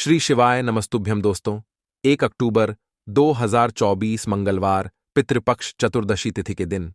श्री शिवाय नमस्तुभ्यम दोस्तों। 1 अक्टूबर 2024 मंगलवार पितृपक्ष चतुर्दशी तिथि के दिन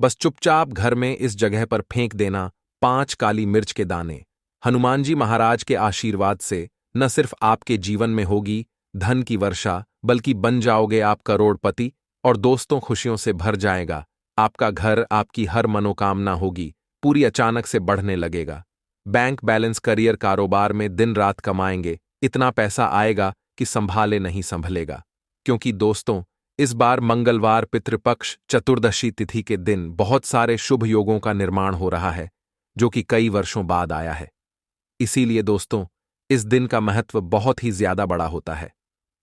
बस चुपचाप घर में इस जगह पर फेंक देना 5 काली मिर्च के दाने। हनुमान जी महाराज के आशीर्वाद से न सिर्फ आपके जीवन में होगी धन की वर्षा, बल्कि बन जाओगे आप करोड़पति और दोस्तों खुशियों से भर जाएगा। आपका घर, आपकी हर मनोकामना होगी पूरी अचानक से बढ़ने लगेगा। बैंक बैलेंस, करियर, कारोबार में दिन रात कमाएंगे, इतना पैसा आएगा कि संभाले नहीं संभलेगा। क्योंकि दोस्तों, इस बार मंगलवार पितृपक्ष चतुर्दशी तिथि के दिन बहुत सारे शुभ योगों का निर्माण हो रहा है, जो कि कई वर्षों बाद आया है। इसीलिए दोस्तों, इस दिन का महत्व बहुत ही ज्यादा बड़ा होता है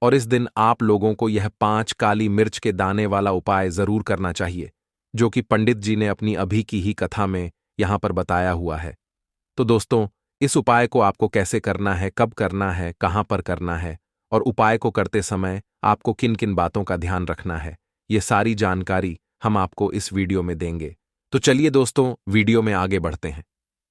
और इस दिन आप लोगों को यह 5 काली मिर्च के दाने वाला उपाय जरूर करना चाहिए, जो कि पंडित जी ने अपनी अभी की ही कथा में यहां पर बताया हुआ है। तो दोस्तों, इस उपाय को आपको कैसे करना है, कब करना है, कहां पर करना है और उपाय को करते समय आपको किन किन बातों का ध्यान रखना है, ये सारी जानकारी हम आपको इस वीडियो में देंगे। तो चलिए दोस्तों, वीडियो में आगे बढ़ते हैं।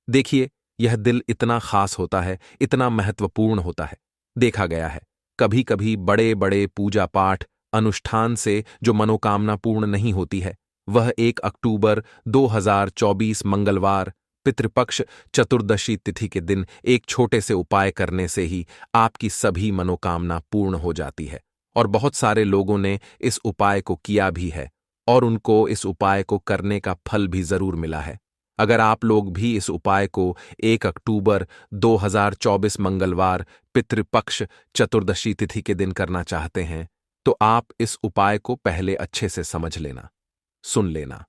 देखिए, यह दिल इतना खास होता है, इतना महत्वपूर्ण होता है। देखा गया है कभी कभी बड़े बड़े पूजा पाठ अनुष्ठान से जो मनोकामना पूर्ण नहीं होती है, वह 1 अक्टूबर 2024 मंगलवार पितृपक्ष चतुर्दशी तिथि के दिन एक छोटे से उपाय करने से ही आपकी सभी मनोकामना पूर्ण हो जाती है। और बहुत सारे लोगों ने इस उपाय को किया भी है और उनको इस उपाय को करने का फल भी जरूर मिला है। अगर आप लोग भी इस उपाय को 1 अक्टूबर 2024 मंगलवार पितृपक्ष चतुर्दशी तिथि के दिन करना चाहते हैं, तो आप इस उपाय को पहले अच्छे से समझ लेना, सुन लेना।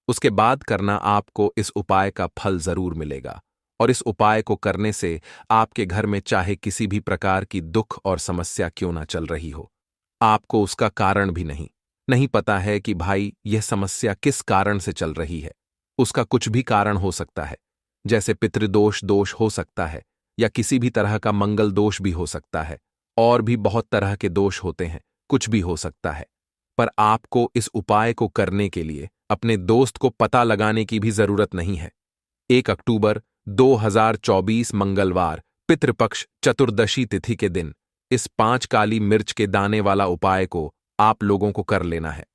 उसके बाद करना, आपको इस उपाय का फल जरूर मिलेगा। और इस उपाय को करने से आपके घर में चाहे किसी भी प्रकार की दुख और समस्या क्यों ना चल रही हो, आपको उसका कारण भी नहीं पता है कि भाई यह समस्या किस कारण से चल रही है। उसका कुछ भी कारण हो सकता है, जैसे पितृदोष दोष हो सकता है, या किसी भी तरह का मंगल दोष भी हो सकता है, और भी बहुत तरह के दोष होते हैं, कुछ भी हो सकता है। पर आपको इस उपाय को करने के लिए अपने दोस्त को पता लगाने की भी जरूरत नहीं है। 1 अक्टूबर 2024 मंगलवार पितृपक्ष चतुर्दशी तिथि के दिन इस 5 काली मिर्च के दाने वाला उपाय को आप लोगों को कर लेना है।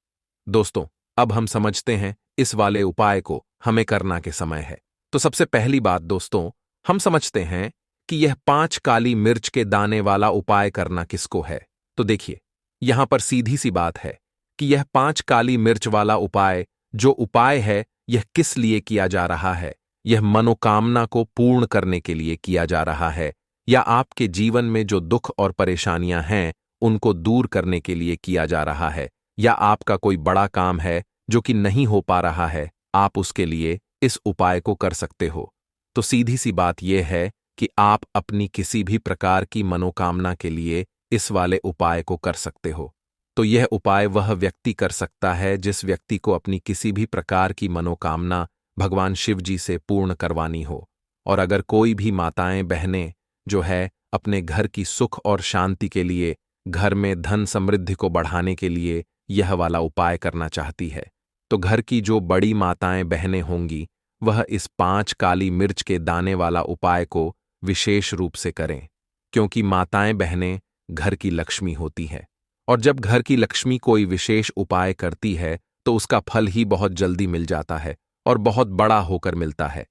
दोस्तों, अब हम समझते हैं इस वाले उपाय को हमें करना के समय है। तो सबसे पहली बात दोस्तों, हम समझते हैं कि यह 5 काली मिर्च के दाने वाला उपाय करना किसको है। तो देखिए, यहां पर सीधी सी बात है कि यह 5 काली मिर्च वाला उपाय जो उपाय है, यह किस लिए किया जा रहा है। यह मनोकामना को पूर्ण करने के लिए किया जा रहा है, या आपके जीवन में जो दुख और परेशानियां हैं उनको दूर करने के लिए किया जा रहा है, या आपका कोई बड़ा काम है जो कि नहीं हो पा रहा है, आप उसके लिए इस उपाय को कर सकते हो। तो सीधी सी बात यह है कि आप अपनी किसी भी प्रकार की मनोकामना के लिए इस वाले उपाय को कर सकते हो। तो यह उपाय वह व्यक्ति कर सकता है जिस व्यक्ति को अपनी किसी भी प्रकार की मनोकामना भगवान शिव जी से पूर्ण करवानी हो। और अगर कोई भी माताएं बहनें जो है अपने घर की सुख और शांति के लिए, घर में धन समृद्धि को बढ़ाने के लिए यह वाला उपाय करना चाहती है, तो घर की जो बड़ी माताएं बहनें होंगी वह इस 5 काली मिर्च के दाने वाला उपाय को विशेष रूप से करें। क्योंकि माताएं बहनें घर की लक्ष्मी होती हैं, और जब घर की लक्ष्मी कोई विशेष उपाय करती है तो उसका फल ही बहुत जल्दी मिल जाता है और बहुत बड़ा होकर मिलता है।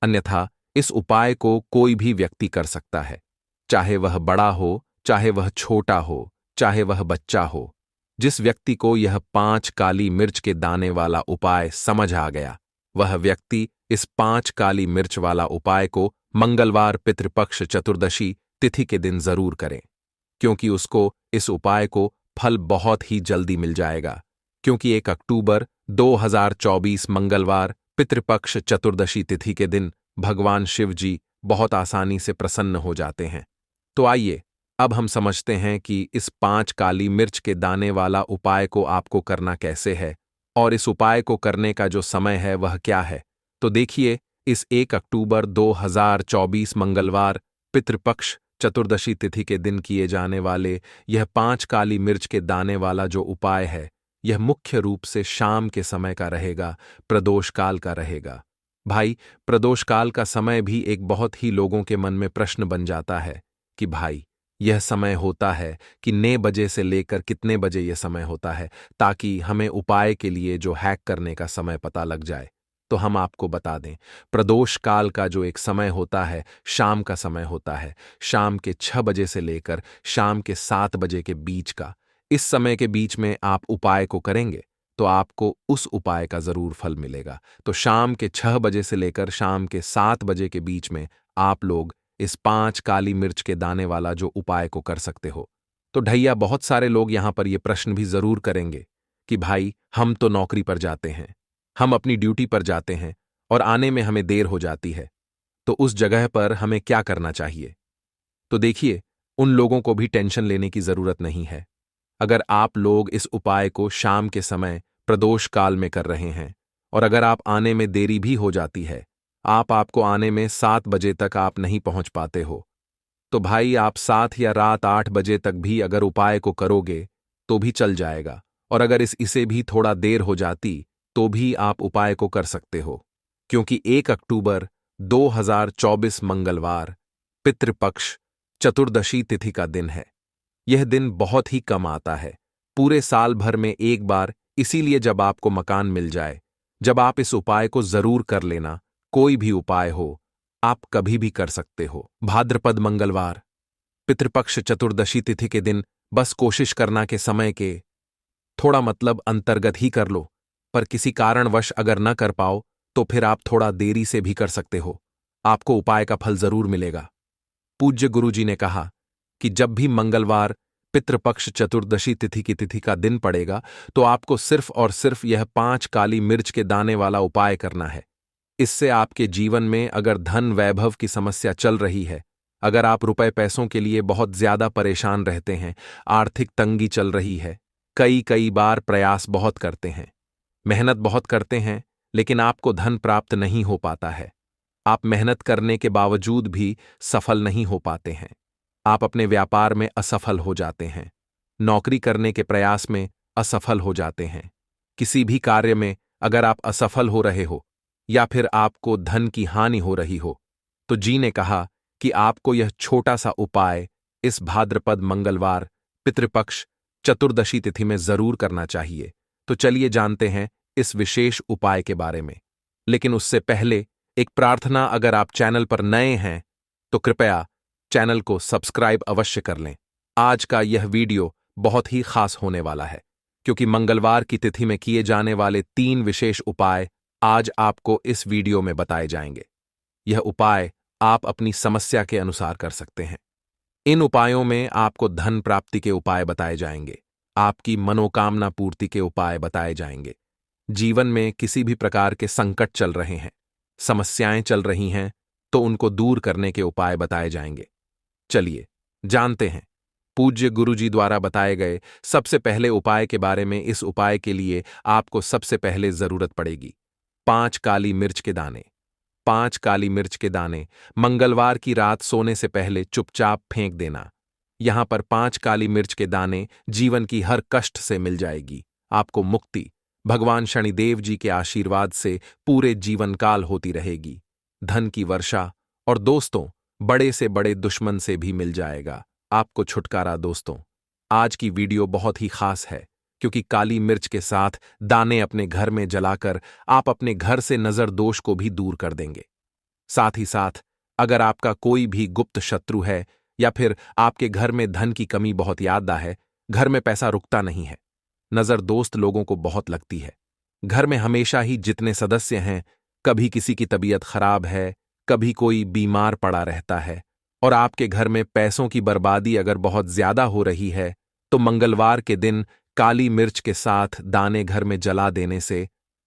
अन्यथा इस उपाय को कोई भी व्यक्ति कर सकता है, चाहे वह बड़ा हो, चाहे वह छोटा हो, चाहे वह बच्चा हो। जिस व्यक्ति को यह 5 काली मिर्च के दाने वाला उपाय समझ आ गया, वह व्यक्ति इस 5 काली मिर्च वाला उपाय को मंगलवार पितृपक्ष चतुर्दशी तिथि के दिन जरूर करें, क्योंकि उसको इस उपाय को फल बहुत ही जल्दी मिल जाएगा। क्योंकि 1 अक्टूबर 2024 मंगलवार पितृपक्ष चतुर्दशी तिथि के दिन भगवान शिव जी बहुत आसानी से प्रसन्न हो जाते हैं। तो आइए अब हम समझते हैं कि इस 5 काली मिर्च के दाने वाला उपाय को आपको करना कैसे है और इस उपाय को करने का जो समय है वह क्या है। तो देखिए, इस 1 अक्टूबर 2024 मंगलवार पितृपक्ष चतुर्दशी तिथि के दिन किए जाने वाले यह 5 काली मिर्च के दाने वाला जो उपाय है, यह मुख्य रूप से शाम के समय का रहेगा, प्रदोष काल का रहेगा। भाई, प्रदोष काल का समय भी एक बहुत ही लोगों के मन में प्रश्न बन जाता है कि भाई यह समय होता है कि ने बजे से लेकर कितने बजे यह समय होता है, ताकि हमें उपाय के लिए जो हैक करने का समय पता लग जाए। तो हम आपको बता दें, प्रदोष काल का जो एक समय होता है, शाम का समय होता है, शाम के 6 बजे से लेकर शाम के 7 बजे के बीच का। इस समय के बीच में आप उपाय को करेंगे तो आपको उस उपाय का जरूर फल मिलेगा। तो शाम के 6 बजे से लेकर शाम के 7 बजे के बीच में आप लोग इस 5 काली मिर्च के दाने वाला जो उपाय को कर सकते हो। तो ढैया बहुत सारे लोग यहां पर ये प्रश्न भी जरूर करेंगे कि भाई हम तो नौकरी पर जाते हैं, हम अपनी ड्यूटी पर जाते हैं और आने में हमें देर हो जाती है, तो उस जगह पर हमें क्या करना चाहिए? तो देखिए, उन लोगों को भी टेंशन लेने की जरूरत नहीं है। अगर आप लोग इस उपाय को शाम के समय प्रदोष काल में कर रहे हैं और अगर आप आने में देरी भी हो जाती है, आपको आने में 7 बजे तक आप नहीं पहुंच पाते हो, तो भाई आप 7 या रात 8 बजे तक भी अगर उपाय को करोगे तो भी चल जाएगा। और अगर इसे भी थोड़ा देर हो जाती तो भी आप उपाय को कर सकते हो, क्योंकि 1 अक्टूबर 2024 मंगलवार पितृपक्ष चतुर्दशी तिथि का दिन है। यह दिन बहुत ही कम आता है, पूरे साल भर में एक बार, इसीलिए जब आपको मकान मिल जाए, जब आप इस उपाय को जरूर कर लेना। कोई भी उपाय हो, आप कभी भी कर सकते हो। भाद्रपद मंगलवार पितृपक्ष चतुर्दशी तिथि के दिन बस कोशिश करना के समय के थोड़ा मतलब अंतर्गत ही कर लो, पर किसी कारणवश अगर न कर पाओ तो फिर आप थोड़ा देरी से भी कर सकते हो, आपको उपाय का फल जरूर मिलेगा। पूज्य गुरुजी ने कहा कि जब भी मंगलवार पितृपक्ष चतुर्दशी तिथि की तिथि का दिन पड़ेगा तो आपको सिर्फ और सिर्फ यह 5 काली मिर्च के दाने वाला उपाय करना है। इससे आपके जीवन में अगर धन वैभव की समस्या चल रही है, अगर आप रुपए पैसों के लिए बहुत ज्यादा परेशान रहते हैं, आर्थिक तंगी चल रही है, कई बार प्रयास बहुत करते हैं, मेहनत बहुत करते हैं, लेकिन आपको धन प्राप्त नहीं हो पाता है, आप मेहनत करने के बावजूद भी सफल नहीं हो पाते हैं, आप अपने व्यापार में असफल हो जाते हैं, नौकरी करने के प्रयास में असफल हो जाते हैं, किसी भी कार्य में अगर आप असफल हो रहे हो या फिर आपको धन की हानि हो रही हो, तो जी ने कहा कि आपको यह छोटा सा उपाय इस भाद्रपद मंगलवार पितृपक्ष चतुर्दशी तिथि में जरूर करना चाहिए। तो चलिए जानते हैं इस विशेष उपाय के बारे में। लेकिन उससे पहले एक प्रार्थना, अगर आप चैनल पर नए हैं तो कृपया चैनल को सब्सक्राइब अवश्य कर लें। आज का यह वीडियो बहुत ही खास होने वाला है, क्योंकि मंगलवार की तिथि में किए जाने वाले 3 विशेष उपाय आज आपको इस वीडियो में बताए जाएंगे। यह उपाय आप अपनी समस्या के अनुसार कर सकते हैं। इन उपायों में आपको धन प्राप्ति के उपाय बताए जाएंगे, आपकी मनोकामना पूर्ति के उपाय बताए जाएंगे, जीवन में किसी भी प्रकार के संकट चल रहे हैं, समस्याएं चल रही हैं, तो उनको दूर करने के उपाय बताए जाएंगे। चलिए जानते हैं पूज्य गुरुजी द्वारा बताए गए सबसे पहले उपाय के बारे में। इस उपाय के लिए आपको सबसे पहले जरूरत पड़ेगी 5 काली मिर्च के दाने। 5 काली मिर्च के दाने मंगलवार की रात सोने से पहले चुपचाप फेंक देना। यहां पर 5 काली मिर्च के दाने जीवन की हर कष्ट से मिल जाएगी, आपको मुक्ति भगवान शनिदेव जी के आशीर्वाद से पूरे जीवन काल होती रहेगी, धन की वर्षा और दोस्तों बड़े से बड़े दुश्मन से भी मिल जाएगा आपको छुटकारा। दोस्तों आज की वीडियो बहुत ही खास है, क्योंकि काली मिर्च के साथ दाने अपने घर में जलाकर आप अपने घर से नजर दोष को भी दूर कर देंगे। साथ ही साथ अगर आपका कोई भी गुप्त शत्रु है या फिर आपके घर में धन की कमी बहुत ज्यादा है, घर में पैसा रुकता नहीं है, नजर दोस्त लोगों को बहुत लगती है, घर में हमेशा ही जितने सदस्य हैं, कभी किसी की तबीयत खराब है, कभी कोई बीमार पड़ा रहता है, और आपके घर में पैसों की बर्बादी अगर बहुत ज्यादा हो रही है, तो मंगलवार के दिन काली मिर्च के साथ दाने घर में जला देने से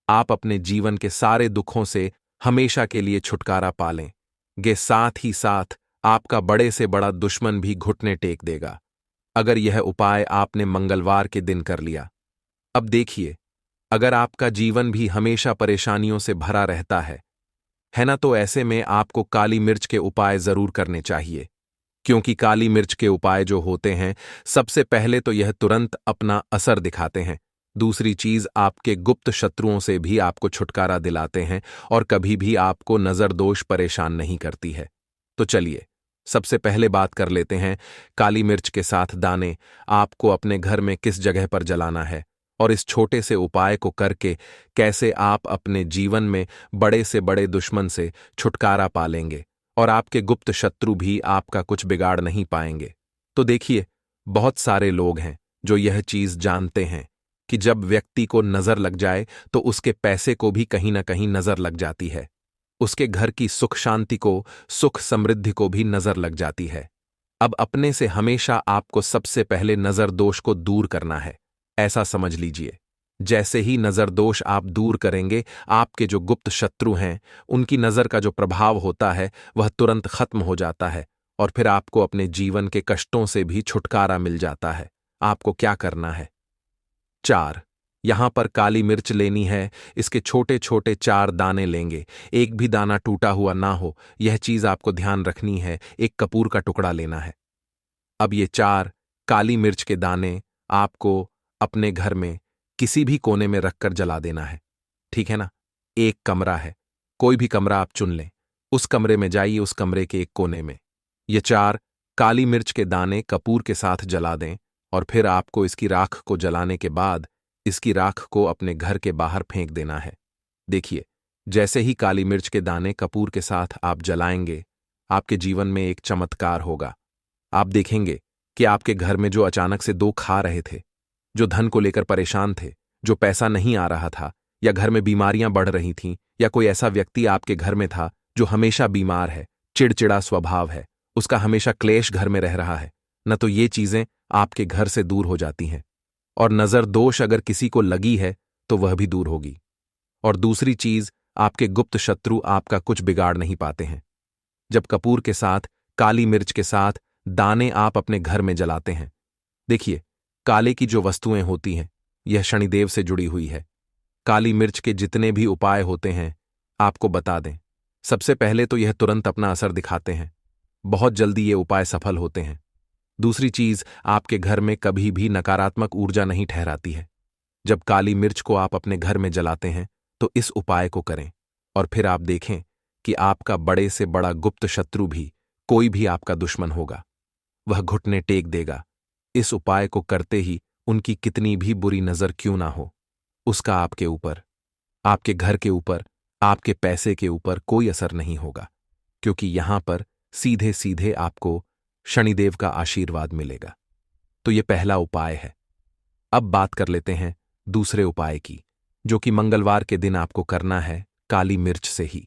आप अपने जीवन के सारे दुखों से हमेशा के लिए छुटकारा पा लेंगे। साथ ही साथ आपका बड़े से बड़ा दुश्मन भी घुटने टेक देगा, अगर यह उपाय आपने मंगलवार के दिन कर लिया। अब देखिए, अगर आपका जीवन भी हमेशा परेशानियों से भरा रहता है ना, तो ऐसे में आपको काली मिर्च के उपाय जरूर करने चाहिए, क्योंकि काली मिर्च के उपाय जो होते हैं, सबसे पहले तो यह तुरंत अपना असर दिखाते हैं, दूसरी चीज आपके गुप्त शत्रुओं से भी आपको छुटकारा दिलाते हैं और कभी भी आपको नजर दोष परेशान नहीं करती है। तो चलिए सबसे पहले बात कर लेते हैं काली मिर्च के साथ दाने आपको अपने घर में किस जगह पर जलाना है और इस छोटे से उपाय को करके कैसे आप अपने जीवन में बड़े से बड़े दुश्मन से छुटकारा पा लेंगे और आपके गुप्त शत्रु भी आपका कुछ बिगाड़ नहीं पाएंगे। तो देखिए, बहुत सारे लोग हैं जो यह चीज जानते हैं कि जब व्यक्ति को नजर लग जाए तो उसके पैसे को भी कहीं ना कहीं नजर लग जाती है, उसके घर की सुख शांति को, सुख समृद्धि को भी नजर लग जाती है। अब अपने से हमेशा आपको सबसे पहले नजर दोष को दूर करना है। ऐसा समझ लीजिए, जैसे ही नजर दोष आप दूर करेंगे, आपके जो गुप्त शत्रु हैं उनकी नजर का जो प्रभाव होता है वह तुरंत खत्म हो जाता है और फिर आपको अपने जीवन के कष्टों से भी छुटकारा मिल जाता है। आपको क्या करना है? 4, यहां पर काली मिर्च लेनी है। इसके छोटे छोटे 4 दाने लेंगे, एक भी दाना टूटा हुआ ना हो, यह चीज आपको ध्यान रखनी है। एक कपूर का टुकड़ा लेना है। अब ये 4 काली मिर्च के दाने आपको अपने घर में किसी भी कोने में रखकर जला देना है, ठीक है ना? एक कमरा है, कोई भी कमरा आप चुन लें, उस कमरे में जाइए, उस कमरे के एक कोने में ये 4 काली मिर्च के दाने कपूर के साथ जला दें और फिर आपको इसकी राख को जलाने के बाद इसकी राख को अपने घर के बाहर फेंक देना है। देखिए, जैसे ही काली मिर्च के दाने कपूर के साथ आप जलाएंगे, आपके जीवन में एक चमत्कार होगा। आप देखेंगे कि आपके घर में जो अचानक से 2 खा रहे थे, जो धन को लेकर परेशान थे, जो पैसा नहीं आ रहा था, या घर में बीमारियां बढ़ रही थीं, या कोई ऐसा व्यक्ति आपके घर में था जो हमेशा बीमार है, चिड़चिड़ा स्वभाव है, उसका हमेशा क्लेश घर में रह रहा है, न तो ये चीजें आपके घर से दूर हो जाती हैं। और नजर दोष अगर किसी को लगी है तो वह भी दूर होगी। और दूसरी चीज, आपके गुप्त शत्रु आपका कुछ बिगाड़ नहीं पाते हैं। जब कपूर के साथ, काली मिर्च के साथ दाने आप अपने घर में जलाते हैं, देखिए, काले की जो वस्तुएं होती हैं यह शनिदेव से जुड़ी हुई है। काली मिर्च के जितने भी उपाय होते हैं आपको बता दें, सबसे पहले तो यह तुरंत अपना असर दिखाते हैं, बहुत जल्दी ये उपाय सफल होते हैं। दूसरी चीज, आपके घर में कभी भी नकारात्मक ऊर्जा नहीं ठहराती है। जब काली मिर्च को आप अपने घर में जलाते हैं तो इस उपाय को करें और फिर आप देखें कि आपका बड़े से बड़ा गुप्त शत्रु भी, कोई भी आपका दुश्मन होगा, वह घुटने टेक देगा। इस उपाय को करते ही उनकी कितनी भी बुरी नजर क्यों ना हो, उसका आपके ऊपर, आपके घर के ऊपर, आपके पैसे के ऊपर कोई असर नहीं होगा, क्योंकि यहां पर सीधे सीधे आपको शनिदेव का आशीर्वाद मिलेगा। तो यह पहला उपाय है। अब बात कर लेते हैं दूसरे उपाय की, जो कि मंगलवार के दिन आपको करना है काली मिर्च से ही।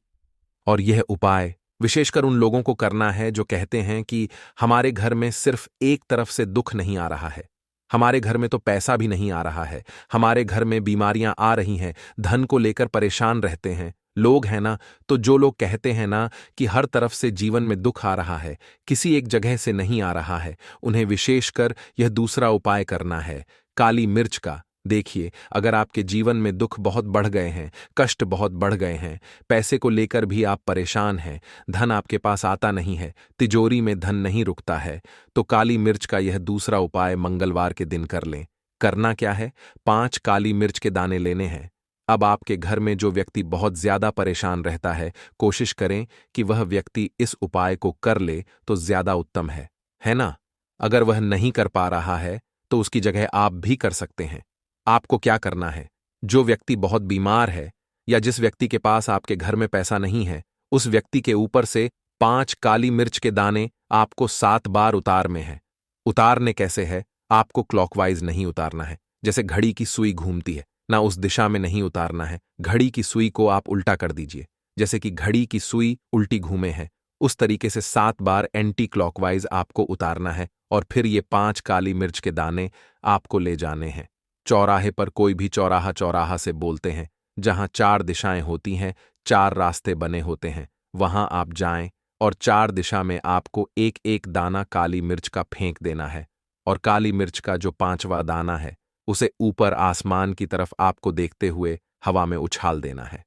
और यह उपाय विशेषकर उन लोगों को करना है जो कहते हैं कि हमारे घर में सिर्फ एक तरफ से दुख नहीं आ रहा है, हमारे घर में तो पैसा भी नहीं आ रहा है, हमारे घर में बीमारियां आ रही हैं, धन को लेकर परेशान रहते हैं लोग, हैं ना? तो जो लोग कहते हैं ना कि हर तरफ से जीवन में दुख आ रहा है, किसी एक जगह से नहीं आ रहा है, उन्हें विशेषकर यह दूसरा उपाय करना है काली मिर्च का। देखिए, अगर आपके जीवन में दुख बहुत बढ़ गए हैं, कष्ट बहुत बढ़ गए हैं, पैसे को लेकर भी आप परेशान हैं, धन आपके पास आता नहीं है, तिजोरी में धन नहीं रुकता है, तो काली मिर्च का यह दूसरा उपाय मंगलवार के दिन कर लें। करना क्या है? 5 काली मिर्च के दाने लेने हैं। अब आपके घर में जो व्यक्ति बहुत ज्यादा परेशान रहता है, कोशिश करें कि वह व्यक्ति इस उपाय को कर ले तो ज्यादा उत्तम है ना? अगर वह नहीं कर पा रहा है तो उसकी जगह आप भी कर सकते हैं। आपको क्या करना है? जो व्यक्ति बहुत बीमार है या जिस व्यक्ति के पास आपके घर में पैसा नहीं है, उस व्यक्ति के ऊपर से 5 काली मिर्च के दाने आपको 7 बार उतारने हैं। उतारने कैसे है? आपको क्लॉकवाइज नहीं उतारना है, जैसे घड़ी की सुई घूमती है ना, उस दिशा में नहीं उतारना है। घड़ी की सुई को आप उल्टा कर दीजिए, जैसे कि घड़ी की सुई उल्टी घूमे है, उस तरीके से 7 बार एंटी क्लॉकवाइज आपको उतारना है। और फिर ये 5 काली मिर्च के दाने आपको ले जाने हैं चौराहे पर। कोई भी चौराहा चौराहा से बोलते हैं, जहां 4 दिशाएं होती हैं, 4 रास्ते बने होते हैं, वहां आप जाएं और 4 दिशा में आपको एक एक दाना काली मिर्च का फेंक देना है। और काली मिर्च का जो 5वां दाना है उसे ऊपर आसमान की तरफ आपको देखते हुए हवा में उछाल देना है,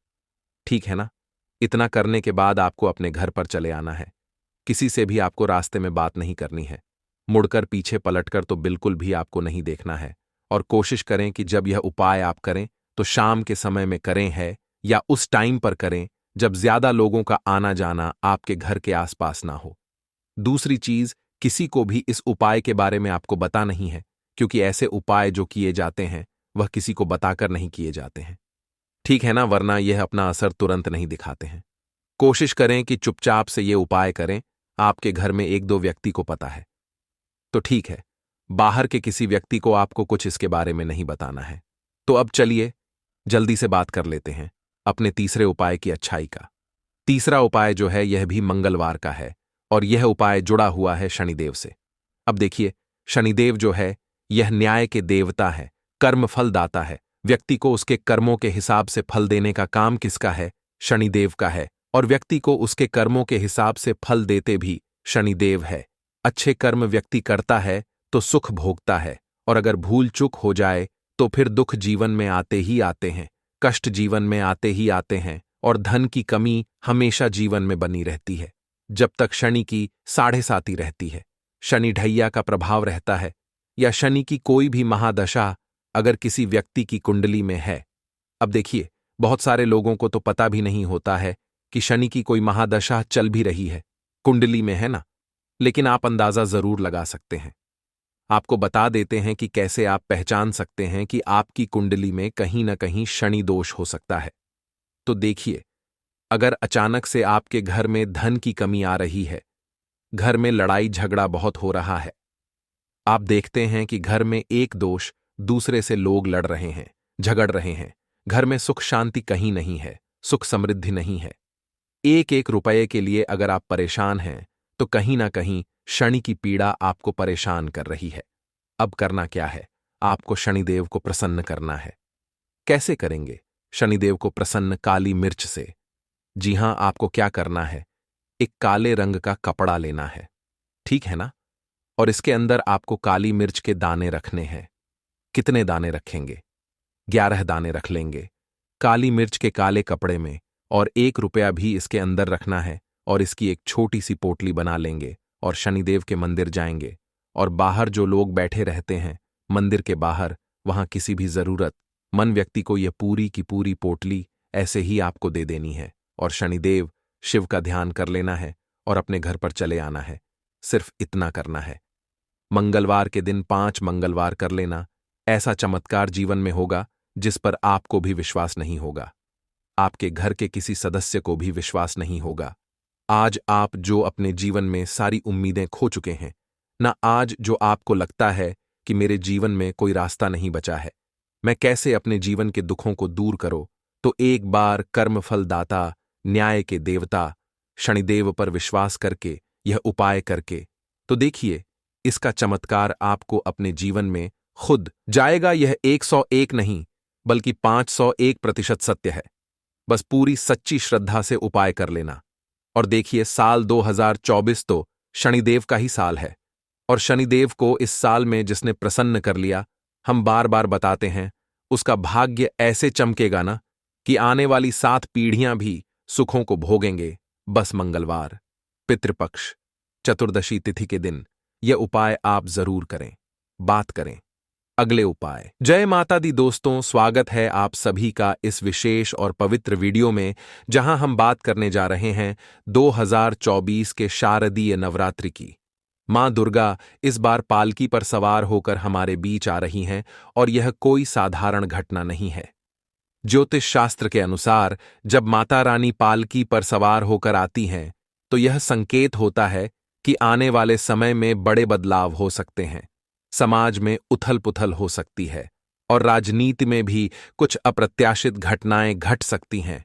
ठीक है ना? इतना करने के बाद आपको अपने घर पर चले आना है। किसी से भी आपको रास्ते में बात नहीं करनी है, मुड़कर पीछे पलटकर तो बिल्कुल भी आपको नहीं देखना है। और कोशिश करें कि जब यह उपाय आप करें तो शाम के समय में करें है, या उस टाइम पर करें जब ज्यादा लोगों का आना जाना आपके घर के आसपास ना हो। दूसरी चीज, किसी को भी इस उपाय के बारे में आपको बता नहीं है, क्योंकि ऐसे उपाय जो किए जाते हैं वह किसी को बताकर नहीं किए जाते हैं। ठीक है ना, वरना यह अपना असर तुरंत नहीं दिखाते हैं। कोशिश करें कि चुपचाप से ये उपाय करें। आपके घर में एक दो व्यक्ति को पता है तो ठीक है, बाहर के किसी व्यक्ति को आपको कुछ इसके बारे में नहीं बताना है। तो अब चलिए जल्दी से बात कर लेते हैं अपने तीसरे उपाय की अच्छाई का। तीसरा उपाय जो है यह भी मंगलवार का है और यह उपाय जुड़ा हुआ है शनिदेव से। अब देखिए, शनिदेव जो है यह न्याय के देवता है, कर्म फल दाता है। व्यक्ति को उसके कर्मों के हिसाब से फल देने का काम किसका है? शनिदेव का है। और व्यक्ति को उसके कर्मों के हिसाब से फल देते भी शनिदेव है। अच्छे कर्म व्यक्ति करता है तो सुख भोगता है, और अगर भूल चूक हो जाए तो फिर दुख जीवन में आते ही आते हैं, कष्ट जीवन में आते ही आते हैं, और धन की कमी हमेशा जीवन में बनी रहती है जब तक शनि की साढ़े साती रहती है। शनि ढैया का प्रभाव रहता है, या शनि की कोई भी महादशा अगर किसी व्यक्ति की कुंडली में है। अब देखिए, बहुत सारे लोगों को तो पता भी नहीं होता है कि शनि की कोई महादशा चल भी रही है, कुंडली में है ना, लेकिन आप अंदाजा जरूर लगा सकते हैं। आपको बता देते हैं कि कैसे आप पहचान सकते हैं कि आपकी कुंडली में कहीं ना कहीं शनि दोष हो सकता है। तो देखिए, अगर अचानक से आपके घर में धन की कमी आ रही है, घर में लड़ाई झगड़ा बहुत हो रहा है, आप देखते हैं कि घर में एक दोष दूसरे से लोग लड़ रहे हैं, झगड़ रहे हैं, घर में सुख शांति कहीं नहीं है, सुख समृद्धि नहीं है, एक एक रुपये के लिए अगर आप परेशान हैं तो कहीं ना कहीं शनि की पीड़ा आपको परेशान कर रही है। अब करना क्या है? आपको शनिदेव को प्रसन्न करना है। कैसे करेंगे शनिदेव को प्रसन्न? काली मिर्च से। जी हां, आपको क्या करना है, एक काले रंग का कपड़ा लेना है, ठीक है ना, और इसके अंदर आपको काली मिर्च के दाने रखने हैं। कितने दाने रखेंगे? 11 दाने रख लेंगे काली मिर्च के काले कपड़े में, और 1 रुपया भी इसके अंदर रखना है, और इसकी एक छोटी सी पोटली बना लेंगे और शनिदेव के मंदिर जाएंगे, और बाहर जो लोग बैठे रहते हैं मंदिर के बाहर, वहां किसी भी जरूरत मन व्यक्ति को यह पूरी की पूरी पोटली ऐसे ही आपको दे देनी है, और शनिदेव शिव का ध्यान कर लेना है और अपने घर पर चले आना है। सिर्फ इतना करना है। मंगलवार के दिन 5 मंगलवार कर लेना। ऐसा चमत्कार जीवन में होगा जिस पर आपको भी विश्वास नहीं होगा, आपके घर के किसी सदस्य को भी विश्वास नहीं होगा। आज आप जो अपने जीवन में सारी उम्मीदें खो चुके हैं ना, आज जो आपको लगता है कि मेरे जीवन में कोई रास्ता नहीं बचा है, मैं कैसे अपने जीवन के दुखों को दूर करो, तो एक बार कर्मफल दाता, न्याय के देवता शनिदेव पर विश्वास करके, यह उपाय करके तो देखिए, इसका चमत्कार आपको अपने जीवन में खुद जाएगा। यह 101 नहीं बल्कि 501% सत्य है। बस पूरी सच्ची श्रद्धा से उपाय कर लेना। और देखिए, साल 2024 तो शनिदेव का ही साल है, और शनिदेव को इस साल में जिसने प्रसन्न कर लिया, हम बार बार बताते हैं, उसका भाग्य ऐसे चमकेगा ना कि आने वाली 7 पीढ़ियां भी सुखों को भोगेंगे। बस मंगलवार, पितृपक्ष, चतुर्दशी तिथि के दिन यह उपाय आप जरूर करें। बात करें अगले उपाय। जय माता दी दोस्तों, स्वागत है आप सभी का इस विशेष और पवित्र वीडियो में, जहां हम बात करने जा रहे हैं 2024 के शारदीय नवरात्रि की। मां दुर्गा इस बार पालकी पर सवार होकर हमारे बीच आ रही हैं, और यह कोई साधारण घटना नहीं है। ज्योतिष शास्त्र के अनुसार जब माता रानी पालकी पर सवार होकर आती हैं तो यह संकेत होता है कि आने वाले समय में बड़े बदलाव हो सकते हैं, समाज में उथल पुथल हो सकती है, और राजनीति में भी कुछ अप्रत्याशित घटनाएं घट सकती हैं।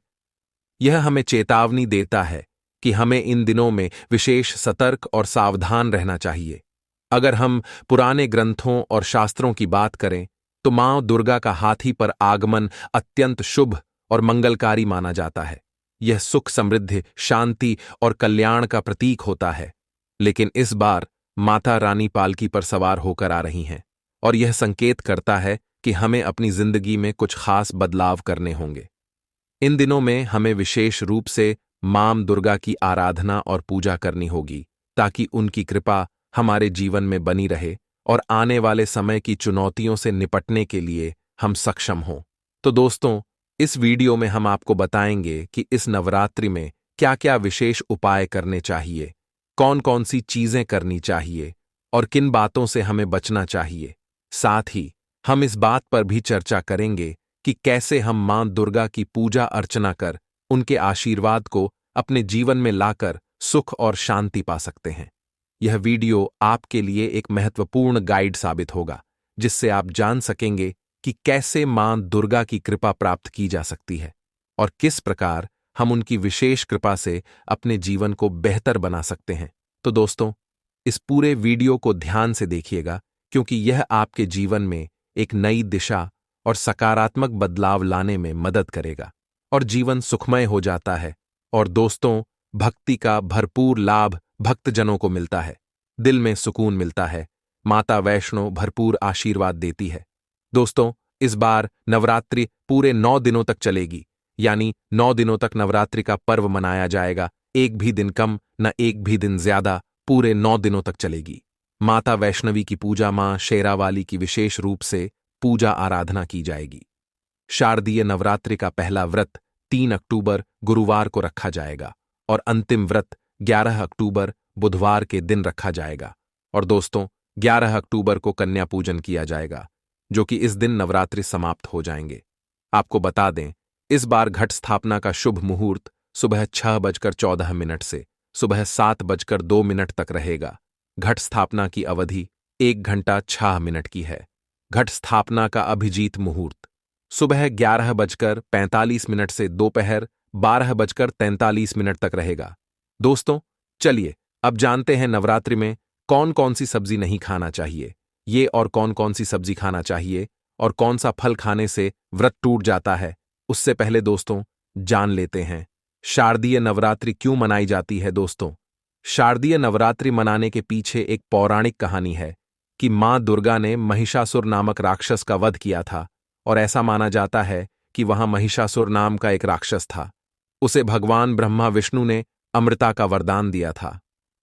यह हमें चेतावनी देता है कि हमें इन दिनों में विशेष सतर्क और सावधान रहना चाहिए। अगर हम पुराने ग्रंथों और शास्त्रों की बात करें तो मां दुर्गा का हाथी पर आगमन अत्यंत शुभ और मंगलकारी माना जाता है। यह सुख, समृद्धि, शांति और कल्याण का प्रतीक होता है। लेकिन इस बार माता रानी पालकी पर सवार होकर आ रही हैं, और यह संकेत करता है कि हमें अपनी जिंदगी में कुछ खास बदलाव करने होंगे। इन दिनों में हमें विशेष रूप से मां दुर्गा की आराधना और पूजा करनी होगी, ताकि उनकी कृपा हमारे जीवन में बनी रहे और आने वाले समय की चुनौतियों से निपटने के लिए हम सक्षम हों। तो दोस्तों, इस वीडियो में हम आपको बताएंगे कि इस नवरात्रि में क्या क्या विशेष उपाय करने चाहिए, कौन कौन सी चीजें करनी चाहिए और किन बातों से हमें बचना चाहिए। साथ ही हम इस बात पर भी चर्चा करेंगे कि कैसे हम मां दुर्गा की पूजा अर्चना कर उनके आशीर्वाद को अपने जीवन में लाकर सुख और शांति पा सकते हैं। यह वीडियो आपके लिए एक महत्वपूर्ण गाइड साबित होगा, जिससे आप जान सकेंगे कि कैसे मां दुर्गा की कृपा प्राप्त की जा सकती है और किस प्रकार हम उनकी विशेष कृपा से अपने जीवन को बेहतर बना सकते हैं। तो दोस्तों, इस पूरे वीडियो को ध्यान से देखिएगा, क्योंकि यह आपके जीवन में एक नई दिशा और सकारात्मक बदलाव लाने में मदद करेगा और जीवन सुखमय हो जाता है। और दोस्तों, भक्ति का भरपूर लाभ भक्तजनों को मिलता है, दिल में सुकून मिलता है, माता वैष्णो भरपूर आशीर्वाद देती है। दोस्तों, इस बार नवरात्रि पूरे 9 दिनों तक चलेगी, यानी 9 दिनों तक नवरात्रि का पर्व मनाया जाएगा। एक भी दिन कम न एक भी दिन ज्यादा, पूरे 9 दिनों तक चलेगी। माता वैष्णवी की पूजा मां शेरावाली की विशेष रूप से पूजा आराधना की जाएगी। शारदीय नवरात्रि का पहला व्रत 3 अक्टूबर गुरुवार को रखा जाएगा और अंतिम व्रत 11 अक्टूबर बुधवार के दिन रखा जाएगा। और दोस्तों, 11 अक्टूबर को कन्या पूजन किया जाएगा, जो कि इस दिन नवरात्रि समाप्त हो जाएंगे। आपको बता दें, इस बार घट स्थापना का शुभ मुहूर्त सुबह 6:14 से सुबह 7:02 तक रहेगा। घट स्थापना की अवधि 1 घंटा 6 मिनट की है। घट स्थापना का अभिजीत मुहूर्त सुबह 11:45 से दोपहर 12:43 तक रहेगा। दोस्तों, चलिए अब जानते हैं नवरात्रि में कौन कौन सी सब्जी नहीं खाना चाहिए, ये और कौन कौन सी सब्जी खाना चाहिए और कौन सा फल खाने से व्रत टूट जाता है। उससे पहले दोस्तों, जान लेते हैं शारदीय नवरात्रि क्यों मनाई जाती है। दोस्तों, शारदीय नवरात्रि मनाने के पीछे एक पौराणिक कहानी है कि मां दुर्गा ने महिषासुर नामक राक्षस का वध किया था और ऐसा माना जाता है कि वहां महिषासुर नाम का एक राक्षस था। उसे भगवान ब्रह्मा विष्णु ने अमृता का वरदान दिया था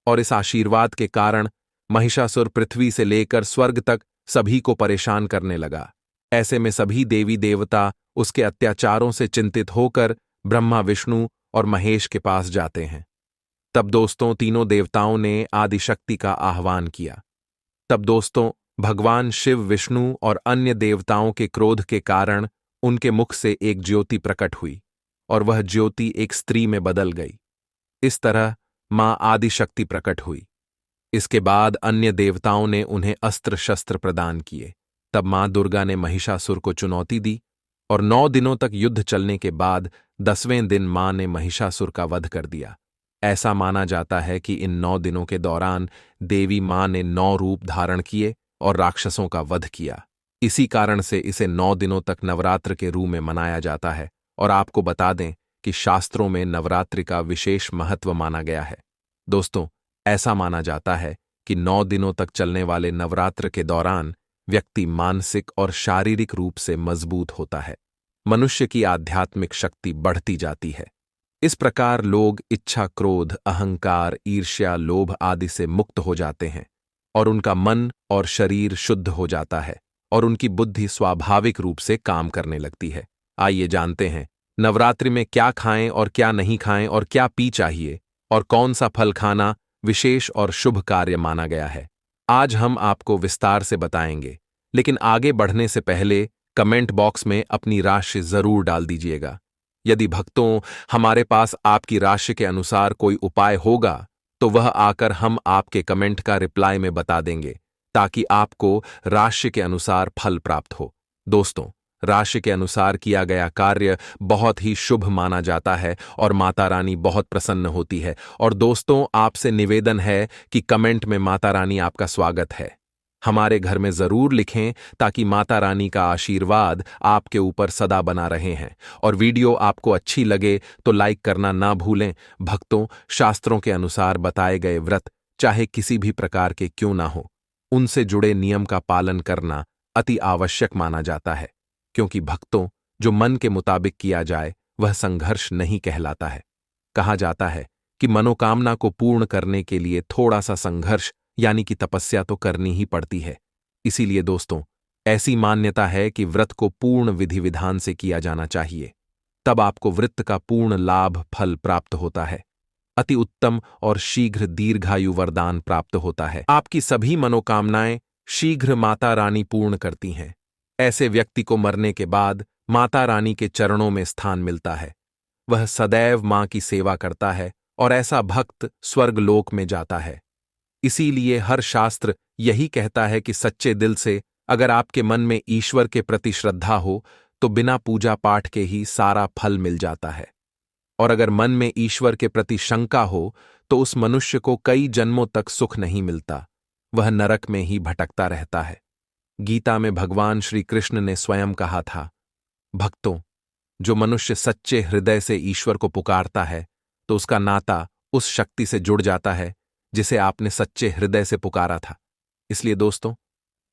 और इस आशीर्वाद के कारण महिषासुर पृथ्वी से लेकर स्वर्ग तक सभी को परेशान करने लगा। ऐसे में सभी देवी देवता उसके अत्याचारों से चिंतित होकर ब्रह्मा विष्णु और महेश के पास जाते हैं। तब दोस्तों, तीनों देवताओं ने आदिशक्ति का आह्वान किया। तब दोस्तों, भगवान शिव, विष्णु और अन्य देवताओं के क्रोध के कारण उनके मुख से एक ज्योति प्रकट हुई और वह ज्योति एक स्त्री में बदल गई। इस तरह मां आदिशक्ति प्रकट हुई। इसके बाद अन्य देवताओं ने उन्हें अस्त्र शस्त्र प्रदान किए। तब मां दुर्गा ने महिषासुर को चुनौती दी और 9 दिनों तक युद्ध चलने के बाद 10वें दिन मां ने महिषासुर का वध कर दिया। ऐसा माना जाता है कि इन 9 दिनों के दौरान देवी मां ने 9 रूप धारण किए और राक्षसों का वध किया। इसी कारण से इसे 9 दिनों तक नवरात्र के रूप में मनाया जाता है। और आपको बता दें कि शास्त्रों में नवरात्रि का विशेष महत्व माना गया है। दोस्तों, ऐसा माना जाता है कि 9 दिनों तक चलने वाले नवरात्र के दौरान व्यक्ति मानसिक और शारीरिक रूप से मजबूत होता है। मनुष्य की आध्यात्मिक शक्ति बढ़ती जाती है। इस प्रकार लोग इच्छा, क्रोध, अहंकार, ईर्ष्या, लोभ आदि से मुक्त हो जाते हैं और उनका मन और शरीर शुद्ध हो जाता है और उनकी बुद्धि स्वाभाविक रूप से काम करने लगती है। आइए जानते हैं नवरात्रि में क्या खाएं और क्या नहीं खाएं और क्या पी चाहिए और कौन सा फल खाना विशेष और शुभ कार्य माना गया है। आज हम आपको विस्तार से बताएंगे, लेकिन आगे बढ़ने से पहले कमेंट बॉक्स में अपनी राशि जरूर डाल दीजिएगा। यदि भक्तों, हमारे पास आपकी राशि के अनुसार कोई उपाय होगा तो वह आकर हम आपके कमेंट का रिप्लाई में बता देंगे, ताकि आपको राशि के अनुसार फल प्राप्त हो। दोस्तों, राशि के अनुसार किया गया कार्य बहुत ही शुभ माना जाता है और माता रानी बहुत प्रसन्न होती है। और दोस्तों, आपसे निवेदन है कि कमेंट में माता रानी आपका स्वागत है हमारे घर में जरूर लिखें, ताकि माता रानी का आशीर्वाद आपके ऊपर सदा बना रहे हैं। और वीडियो आपको अच्छी लगे तो लाइक करना ना भूलें। भक्तों, शास्त्रों के अनुसार बताए गए व्रत चाहे किसी भी प्रकार के क्यों ना हो, उनसे जुड़े नियम का पालन करना अति आवश्यक माना जाता है, क्योंकि भक्तों, जो मन के मुताबिक किया जाए वह संघर्ष नहीं कहलाता है। कहा जाता है कि मनोकामना को पूर्ण करने के लिए थोड़ा सा संघर्ष यानी कि तपस्या तो करनी ही पड़ती है। इसीलिए दोस्तों, ऐसी मान्यता है कि व्रत को पूर्ण विधि विधान से किया जाना चाहिए, तब आपको व्रत का पूर्ण लाभ फल प्राप्त होता है। अति उत्तम और शीघ्र दीर्घायु वरदान प्राप्त होता है। आपकी सभी मनोकामनाएं शीघ्र माता रानी पूर्ण करती हैं। ऐसे व्यक्ति को मरने के बाद माता रानी के चरणों में स्थान मिलता है। वह सदैव मां की सेवा करता है और ऐसा भक्त स्वर्गलोक में जाता है। इसीलिए हर शास्त्र यही कहता है कि सच्चे दिल से अगर आपके मन में ईश्वर के प्रति श्रद्धा हो तो बिना पूजा पाठ के ही सारा फल मिल जाता है। और अगर मन में ईश्वर के प्रति शंका हो तो उस मनुष्य को कई जन्मों तक सुख नहीं मिलता, वह नरक में ही भटकता रहता है। गीता में भगवान श्री कृष्ण ने स्वयं कहा था, भक्तों, जो मनुष्य सच्चे हृदय से ईश्वर को पुकारता है तो उसका नाता उस शक्ति से जुड़ जाता है जिसे आपने सच्चे हृदय से पुकारा था। इसलिए दोस्तों,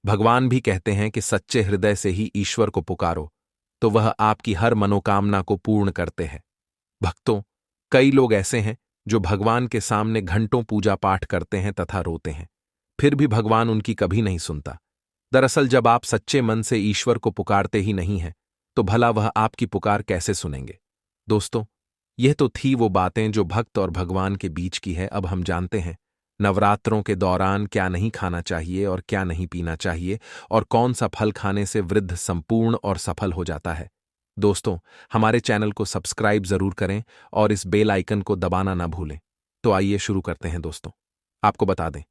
भगवान भी कहते हैं कि सच्चे हृदय से ही ईश्वर को पुकारो तो वह आपकी हर मनोकामना को पूर्ण करते हैं। भक्तों, कई लोग ऐसे हैं जो भगवान के सामने घंटों पूजा पाठ करते हैं तथा रोते हैं, फिर भी भगवान उनकी कभी नहीं सुनता। दरअसल जब आप सच्चे मन से ईश्वर को पुकारते ही नहीं हैं तो भला वह आपकी पुकार कैसे सुनेंगे। दोस्तों, यह तो थी वो बातें जो भक्त और भगवान के बीच की है। अब हम जानते हैं नवरात्रों के दौरान क्या नहीं खाना चाहिए और क्या नहीं पीना चाहिए और कौन सा फल खाने से वृद्ध संपूर्ण और सफल हो जाता है। दोस्तों, हमारे चैनल को सब्सक्राइब जरूर करें और इस बेल आइकन को दबाना ना भूलें। तो आइए शुरू करते हैं। दोस्तों, आपको बता दें,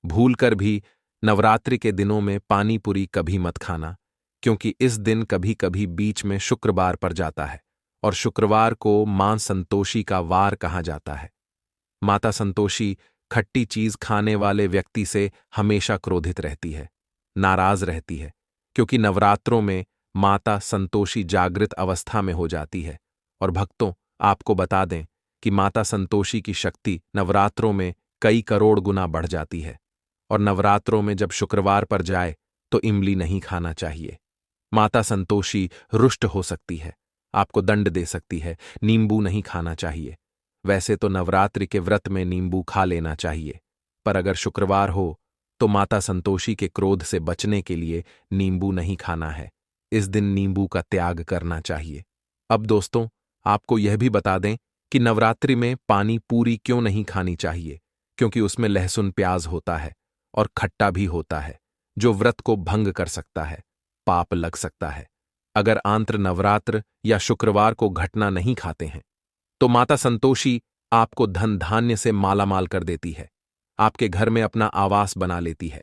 भूलकर भी नवरात्रि के दिनों में पानी पूरी कभी मत खाना, क्योंकि इस दिन कभी कभी बीच में शुक्रवार पड़ जाता है और शुक्रवार को मां संतोषी का वार कहा जाता है। माता संतोषी खट्टी चीज खाने वाले व्यक्ति से हमेशा क्रोधित रहती है, नाराज रहती है, क्योंकि नवरात्रों में माता संतोषी जागृत अवस्था में हो जाती है। और भक्तों, आपको बता दें कि माता संतोषी की शक्ति नवरात्रों में कई करोड़ गुना बढ़ जाती है। और नवरात्रों में जब शुक्रवार पर जाए तो इमली नहीं खाना चाहिए। माता संतोषी रुष्ट हो सकती है, आपको दंड दे सकती है। नींबू नहीं खाना चाहिए। वैसे तो नवरात्रि के व्रत में नींबू खा लेना चाहिए, पर अगर शुक्रवार हो तो माता संतोषी के क्रोध से बचने के लिए नींबू नहीं खाना है। इस दिन नींबू का त्याग करना चाहिए। अब दोस्तों, आपको यह भी बता दें कि नवरात्रि में पानी पूरी क्यों नहीं खानी चाहिए, क्योंकि उसमें लहसुन प्याज होता है और खट्टा भी होता है, जो व्रत को भंग कर सकता है, पाप लग सकता है। अगर आंत्र नवरात्र या शुक्रवार को घटना नहीं खाते हैं तो माता संतोषी आपको धन धान्य से मालामाल कर देती है, आपके घर में अपना आवास बना लेती है।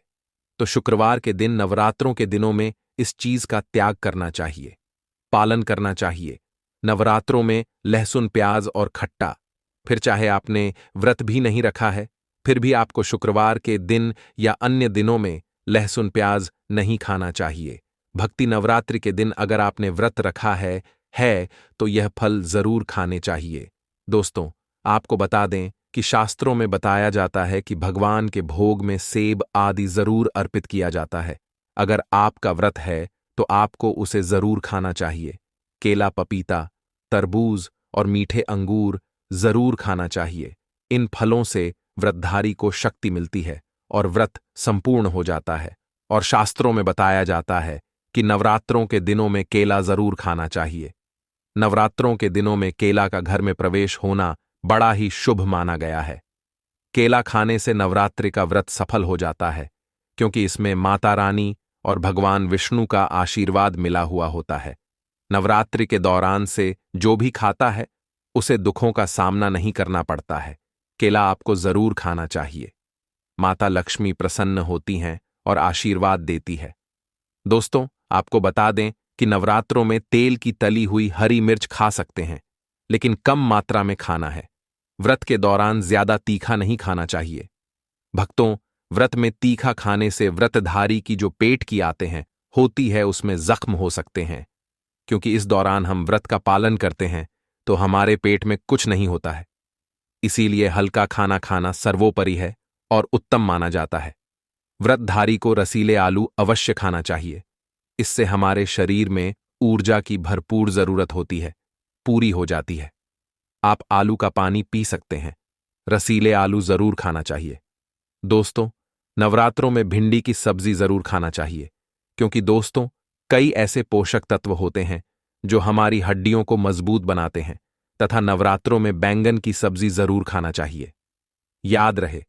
तो शुक्रवार के दिन नवरात्रों के दिनों में इस चीज का त्याग करना चाहिए, पालन करना चाहिए। नवरात्रों में लहसुन प्याज और खट्टा, फिर चाहे आपने व्रत भी नहीं रखा है फिर भी आपको शुक्रवार के दिन या अन्य दिनों में लहसुन प्याज नहीं खाना चाहिए। भक्ति नवरात्रि के दिन अगर आपने व्रत रखा है तो यह फल जरूर खाने चाहिए। दोस्तों, आपको बता दें कि शास्त्रों में बताया जाता है कि भगवान के भोग में सेब आदि जरूर अर्पित किया जाता है। अगर आपका व्रत है तो आपको उसे जरूर खाना चाहिए। केला, पपीता, तरबूज और मीठे अंगूर जरूर खाना चाहिए। इन फलों से व्रतधारी को शक्ति मिलती है और व्रत संपूर्ण हो जाता है। और शास्त्रों में बताया जाता है कि नवरात्रों के दिनों में केला जरूर खाना चाहिए। नवरात्रों के दिनों में केला का घर में प्रवेश होना बड़ा ही शुभ माना गया है। केला खाने से नवरात्रि का व्रत सफल हो जाता है, क्योंकि इसमें माता रानी और भगवान विष्णु का आशीर्वाद मिला हुआ होता है। नवरात्रि के दौरान से जो भी खाता है उसे दुखों का सामना नहीं करना पड़ता है। केला आपको जरूर खाना चाहिए। माता लक्ष्मी प्रसन्न होती हैं और आशीर्वाद देती है। दोस्तों, आपको बता दें कि नवरात्रों में तेल की तली हुई हरी मिर्च खा सकते हैं, लेकिन कम मात्रा में खाना है। व्रत के दौरान ज्यादा तीखा नहीं खाना चाहिए। भक्तों, व्रत में तीखा खाने से व्रतधारी की जो पेट की आते हैं होती है उसमें जख्म हो सकते हैं। क्योंकि इस दौरान हम व्रत का पालन करते हैं तो हमारे पेट में कुछ नहीं होता है। इसीलिए हल्का खाना खाना सर्वोपरि है और उत्तम माना जाता है। व्रतधारी को रसीले आलू अवश्य खाना चाहिए। इससे हमारे शरीर में ऊर्जा की भरपूर जरूरत होती है, पूरी हो जाती है। आप आलू का पानी पी सकते हैं। रसीले आलू जरूर खाना चाहिए। दोस्तों, नवरात्रों में भिंडी की सब्जी जरूर खाना चाहिए, क्योंकि दोस्तों, कई ऐसे पोषक तत्व होते हैं जो हमारी हड्डियों को मजबूत बनाते हैं, तथा नवरात्रों में बैंगन की सब्जी जरूर खाना चाहिए। याद रहे,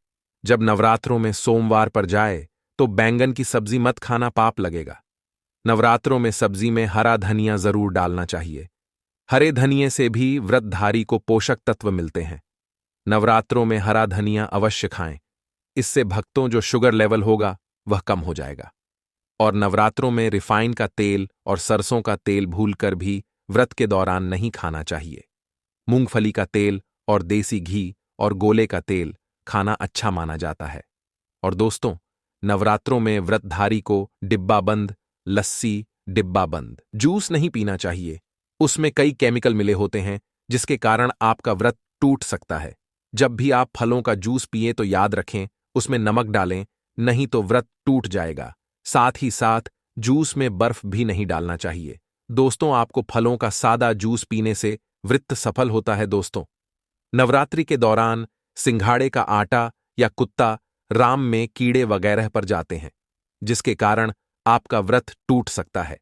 जब नवरात्रों में सोमवार पर जाए तो बैंगन की सब्जी मत खाना, पाप लगेगा। नवरात्रों में सब्जी में हरा धनिया जरूर डालना चाहिए। हरे धनिये से भी व्रतधारी को पोषक तत्व मिलते हैं। नवरात्रों में हरा धनिया अवश्य खाएं, इससे भक्तों जो शुगर लेवल होगा वह कम हो जाएगा। और नवरात्रों में रिफाइन का तेल और सरसों का तेल भूलकर भी व्रत के दौरान नहीं खाना चाहिए। मूंगफली का तेल और देसी घी और गोले का तेल खाना अच्छा माना जाता है। और दोस्तों, नवरात्रों में व्रतधारी को डिब्बाबंद लस्सी, डिब्बाबंद जूस नहीं पीना चाहिए। उसमें कई केमिकल मिले होते हैं जिसके कारण आपका व्रत टूट सकता है। जब भी आप फलों का जूस पिए तो याद रखें उसमें नमक डालें, नहीं तो व्रत टूट जाएगा। साथ ही साथ जूस में बर्फ भी नहीं डालना चाहिए। दोस्तों, आपको फलों का सादा जूस पीने से व्रत सफल होता है। दोस्तों, नवरात्रि के दौरान सिंघाड़े का आटा या कुत्ता राम में कीड़े वगैरह पर जाते हैं, जिसके कारण आपका व्रत टूट सकता है,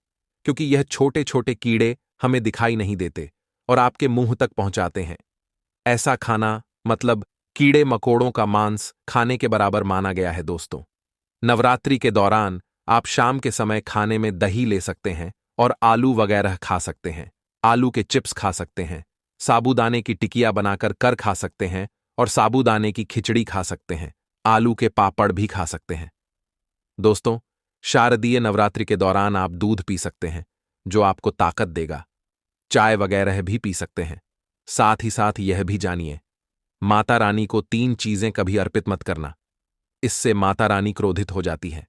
क्योंकि यह छोटे छोटे कीड़े हमें दिखाई नहीं देते और आपके मुंह तक पहुंचाते हैं। ऐसा खाना मतलब कीड़े मकोड़ों का मांस खाने के बराबर माना गया है। दोस्तों, नवरात्रि के दौरान आप शाम के समय खाने में दही ले सकते हैं और आलू वगैरह खा सकते हैं। आलू के चिप्स खा सकते हैं, साबूदाने की टिकिया बनाकर कर खा सकते हैं और साबूदाने की खिचड़ी खा सकते हैं। आलू के पापड़ भी खा सकते हैं। दोस्तों, शारदीय नवरात्रि के दौरान आप दूध पी सकते हैं, जो आपको ताकत देगा। चाय वगैरह भी पी सकते हैं। साथ ही साथ यह भी जानिए, माता रानी को 3 चीजें कभी अर्पित मत करना, इससे माता रानी क्रोधित हो जाती है।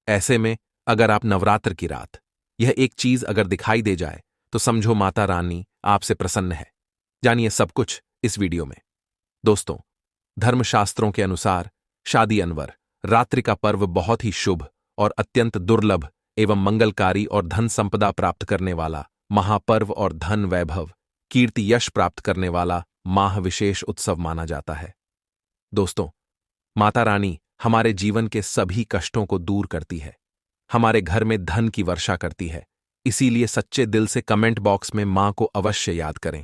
ऐसे में अगर आप नवरात्र की रात यह एक चीज अगर दिखाई दे जाए तो समझो माता रानी आपसे प्रसन्न है। जानिए सब कुछ इस वीडियो में। दोस्तों, धर्मशास्त्रों के अनुसार शादी अनवर रात्रि का पर्व बहुत ही शुभ और अत्यंत दुर्लभ एवं मंगलकारी और धन संपदा प्राप्त करने वाला महापर्व और धन वैभव कीर्ति यश प्राप्त करने वाला माह विशेष उत्सव माना जाता है। दोस्तों, माता रानी हमारे जीवन के सभी कष्टों को दूर करती है, हमारे घर में धन की वर्षा करती है। इसीलिए सच्चे दिल से कमेंट बॉक्स में मां को अवश्य याद करें।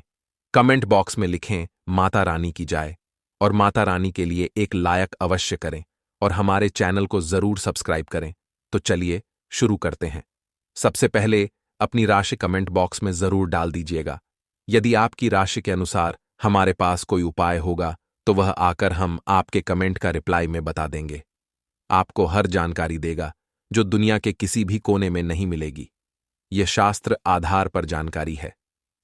कमेंट बॉक्स में लिखें माता रानी की जय और माता रानी के लिए एक लायक अवश्य करें और हमारे चैनल को जरूर सब्सक्राइब करें। तो चलिए शुरू करते हैं। सबसे पहले अपनी राशि कमेंट बॉक्स में जरूर डाल दीजिएगा। यदि आपकी राशि के अनुसार हमारे पास कोई उपाय होगा तो वह आकर हम आपके कमेंट का रिप्लाई में बता देंगे। आपको हर जानकारी देगा जो दुनिया के किसी भी कोने में नहीं मिलेगी। यह शास्त्र आधार पर जानकारी है।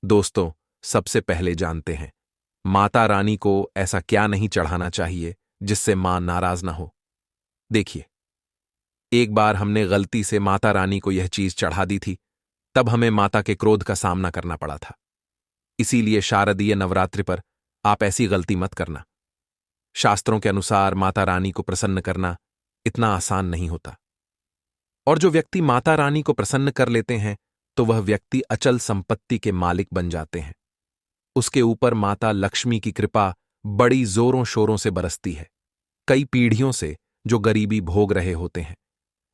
दोस्तों, सबसे पहले जानते हैं माता रानी को ऐसा क्या नहीं चढ़ाना चाहिए जिससे मां नाराज ना हो। देखिए, एक बार हमने गलती से माता रानी को यह चीज चढ़ा दी थी, तब हमें माता के क्रोध का सामना करना पड़ा था। इसीलिए शारदीय नवरात्रि पर आप ऐसी गलती मत करना। शास्त्रों के अनुसार माता रानी को प्रसन्न करना इतना आसान नहीं होता, और जो व्यक्ति माता रानी को प्रसन्न कर लेते हैं तो वह व्यक्ति अचल संपत्ति के मालिक बन जाते हैं। उसके ऊपर माता लक्ष्मी की कृपा बड़ी जोरों शोरों से बरसती है, कई पीढ़ियों से जो गरीबी भोग रहे होते हैं।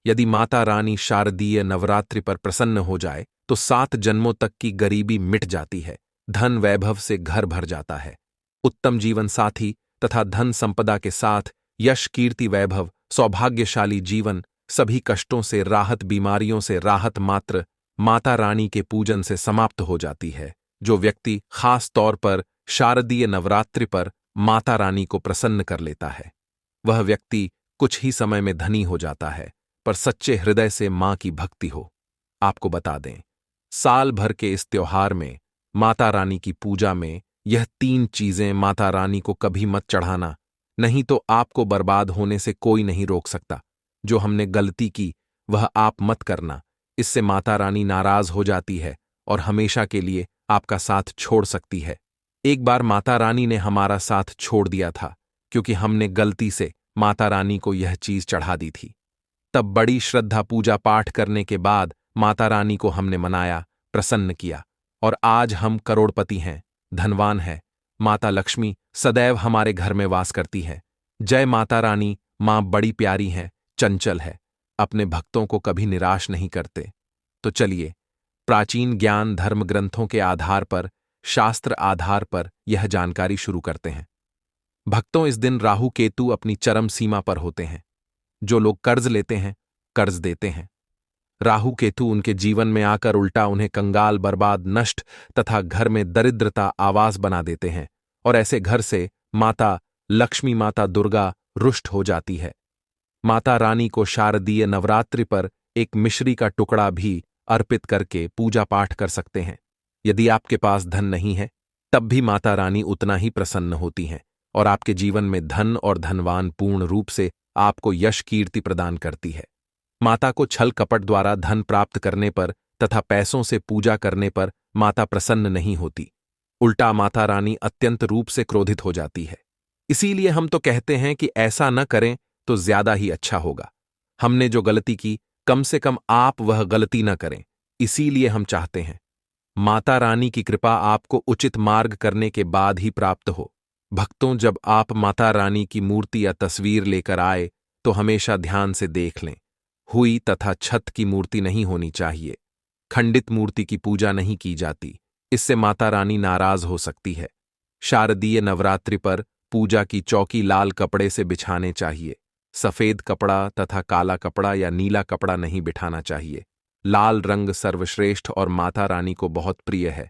यदि माता रानी शारदीय नवरात्रि पर प्रसन्न हो जाए तो 7 जन्मों तक की गरीबी मिट जाती है, धन वैभव से घर भर जाता है। उत्तम जीवन साथी तथा धन संपदा के साथ यश कीर्ति वैभव सौभाग्यशाली जीवन, सभी कष्टों से राहत, बीमारियों से राहत मात्र माता रानी के पूजन से समाप्त हो जाती है। जो व्यक्ति खास तौर पर शारदीय नवरात्रि पर माता रानी को प्रसन्न कर लेता है वह व्यक्ति कुछ ही समय में धनी हो जाता है, पर सच्चे हृदय से मां की भक्ति हो। आपको बता दें, साल भर के इस त्योहार में माता रानी की पूजा में यह 3 चीजें माता रानी को कभी मत चढ़ाना, नहीं तो आपको बर्बाद होने से कोई नहीं रोक सकता। जो हमने गलती की वह आप मत करना, इससे माता रानी नाराज हो जाती है और हमेशा के लिए आपका साथ छोड़ सकती है। एक बार माता रानी ने हमारा साथ छोड़ दिया था क्योंकि हमने गलती से माता रानी को यह चीज चढ़ा दी थी। तब बड़ी श्रद्धा पूजा पाठ करने के बाद माता रानी को हमने मनाया, प्रसन्न किया और आज हम करोड़पति हैं, धनवान हैं। माता लक्ष्मी सदैव हमारे घर में वास करती है। जय माता रानी। मां बड़ी प्यारी है, चंचल है, अपने भक्तों को कभी निराश नहीं करते। तो चलिए, प्राचीन ज्ञान धर्म ग्रंथों के आधार पर शास्त्र आधार पर यह जानकारी शुरू करते हैं। भक्तों, इस दिन राहु केतु अपनी चरम सीमा पर होते हैं। जो लोग कर्ज लेते हैं, कर्ज देते हैं, राहु केतु उनके जीवन में आकर उल्टा उन्हें कंगाल, बर्बाद, नष्ट तथा घर में दरिद्रता आवास बना देते हैं और ऐसे घर से माता लक्ष्मी, माता दुर्गा रुष्ट हो जाती है। माता रानी को शारदीय नवरात्रि पर एक मिश्री का टुकड़ा भी अर्पित करके पूजा पाठ कर सकते हैं। यदि आपके पास धन नहीं है, तब भी माता रानी उतना ही प्रसन्न होती हैं और आपके जीवन में धन और धनवान पूर्ण रूप से आपको यश कीर्ति प्रदान करती है। माता को छल कपट द्वारा धन प्राप्त करने पर तथा पैसों से पूजा करने पर माता प्रसन्न नहीं होती। उल्टा माता रानी अत्यंत रूप से क्रोधित हो जाती है। इसीलिए हम तो कहते हैं कि ऐसा न करें तो ज्यादा ही अच्छा होगा। हमने जो गलती की, कम से कम आप वह गलती न करें, इसीलिए हम चाहते हैं माता रानी की कृपा आपको उचित मार्ग करने के बाद ही प्राप्त हो। भक्तों, जब आप माता रानी की मूर्ति या तस्वीर लेकर आए तो हमेशा ध्यान से देख लें। हुई तथा छत की मूर्ति नहीं होनी चाहिए। खंडित मूर्ति की पूजा नहीं की जाती, इससे माता रानी नाराज हो सकती है। शारदीय नवरात्रि पर पूजा की चौकी लाल कपड़े से बिछाने चाहिए। सफेद कपड़ा तथा काला कपड़ा या नीला कपड़ा नहीं बिठाना चाहिए। लाल रंग सर्वश्रेष्ठ और माता रानी को बहुत प्रिय है।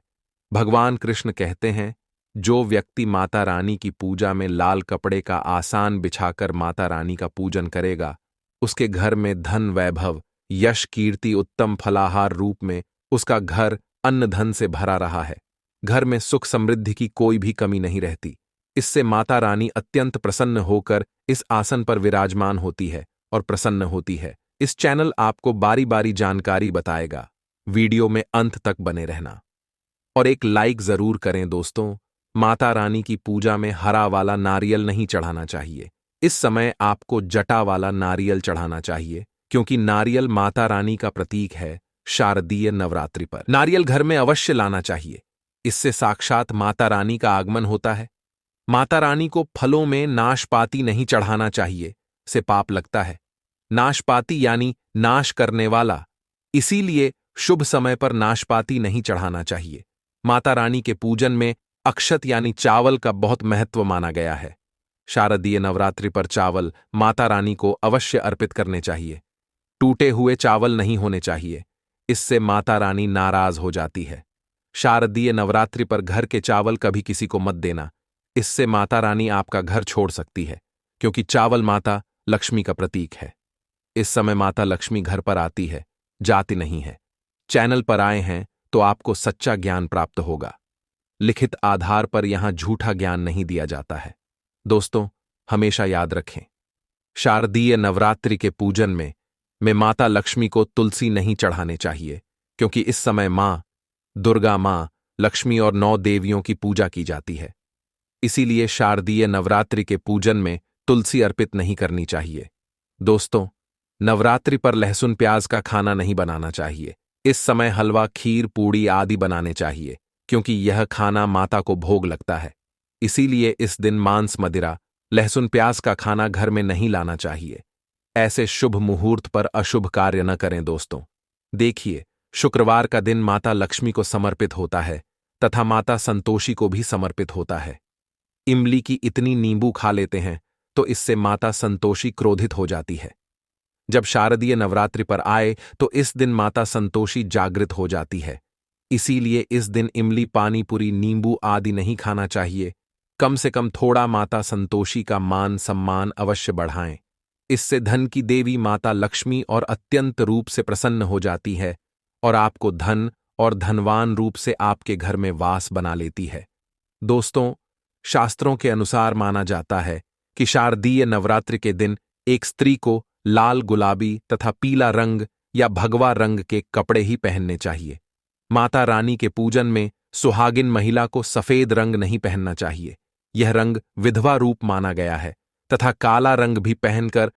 भगवान कृष्ण कहते हैं, जो व्यक्ति माता रानी की पूजा में लाल कपड़े का आसान बिछाकर माता रानी का पूजन करेगा, उसके घर में धन, वैभव, यश, कीर्ति, उत्तम फलाहार रूप में उसका घर अन्न धन से भरा रहा है। घर में सुख समृद्धि की कोई भी कमी नहीं रहती। इससे माता रानी अत्यंत प्रसन्न होकर इस आसन पर विराजमान होती है और प्रसन्न होती है। इस चैनल आपको बारी बारी जानकारी बताएगा। वीडियो में अंत तक बने रहना और एक लाइक जरूर करें दोस्तों। माता रानी की पूजा में हरा वाला नारियल नहीं चढ़ाना चाहिए। इस समय आपको जटा वाला नारियल चढ़ाना चाहिए, क्योंकि नारियल माता रानी का प्रतीक है। शारदीय नवरात्रि पर नारियल घर में अवश्य लाना चाहिए। इससे साक्षात माता रानी का आगमन होता है। माता रानी को फलों में नाशपाती नहीं चढ़ाना चाहिए, से पाप लगता है। नाशपाती यानी नाश करने वाला, इसीलिए शुभ समय पर नाशपाती नहीं चढ़ाना चाहिए। माता रानी के पूजन में अक्षत यानी चावल का बहुत महत्व माना गया है। शारदीय नवरात्रि पर चावल माता रानी को अवश्य अर्पित करने चाहिए। टूटे हुए चावल नहीं होने चाहिए, इससे माता रानी नाराज हो जाती है। शारदीय नवरात्रि पर घर के चावल कभी किसी को मत देना, इससे माता रानी आपका घर छोड़ सकती है, क्योंकि चावल माता लक्ष्मी का प्रतीक है। इस समय माता लक्ष्मी घर पर आती है, जाती नहीं है। चैनल पर आए हैं तो आपको सच्चा ज्ञान प्राप्त होगा। लिखित आधार पर यहां झूठा ज्ञान नहीं दिया जाता है। दोस्तों, हमेशा याद रखें, शारदीय नवरात्रि के पूजन में माता लक्ष्मी को तुलसी नहीं चढ़ाने चाहिए, क्योंकि इस समय मां दुर्गा, मां लक्ष्मी और 9 देवियों की पूजा की जाती है। इसीलिए शारदीय नवरात्रि के पूजन में तुलसी अर्पित नहीं करनी चाहिए। दोस्तों, नवरात्रि पर लहसुन प्याज का खाना नहीं बनाना चाहिए। इस समय हलवा, खीर, पूड़ी आदि बनाने चाहिए, क्योंकि यह खाना माता को भोग लगता है। इसीलिए इस दिन मांस, मदिरा, लहसुन प्याज का खाना घर में नहीं लाना चाहिए। ऐसे शुभ मुहूर्त पर अशुभ कार्य न करें दोस्तों। देखिए, शुक्रवार का दिन माता लक्ष्मी को समर्पित होता है तथा माता संतोषी को भी समर्पित होता है। इमली की इतनी नींबू खा लेते हैं तो इससे माता संतोषी क्रोधित हो जाती है। जब शारदीय नवरात्रि पर आए तो इस दिन माता संतोषी जागृत हो जाती है। इसीलिए इस दिन इमली, पानी पूरी, नींबू आदि नहीं खाना चाहिए। कम से कम थोड़ा माता संतोषी का मान सम्मान अवश्य बढ़ाएं। इससे धन की देवी माता लक्ष्मी और अत्यंत रूप से प्रसन्न हो जाती है और आपको धन और धनवान रूप से आपके घर में वास बना लेती है। दोस्तों, शास्त्रों के अनुसार माना जाता है कि शारदीय नवरात्रि के दिन एक स्त्री को लाल, गुलाबी तथा पीला रंग या भगवा रंग के कपड़े ही पहनने चाहिए। माता रानी के पूजन में सुहागिन महिला को सफेद रंग नहीं पहनना चाहिए। यह रंग विधवा रूप माना गया है तथा काला रंग भी पहनकर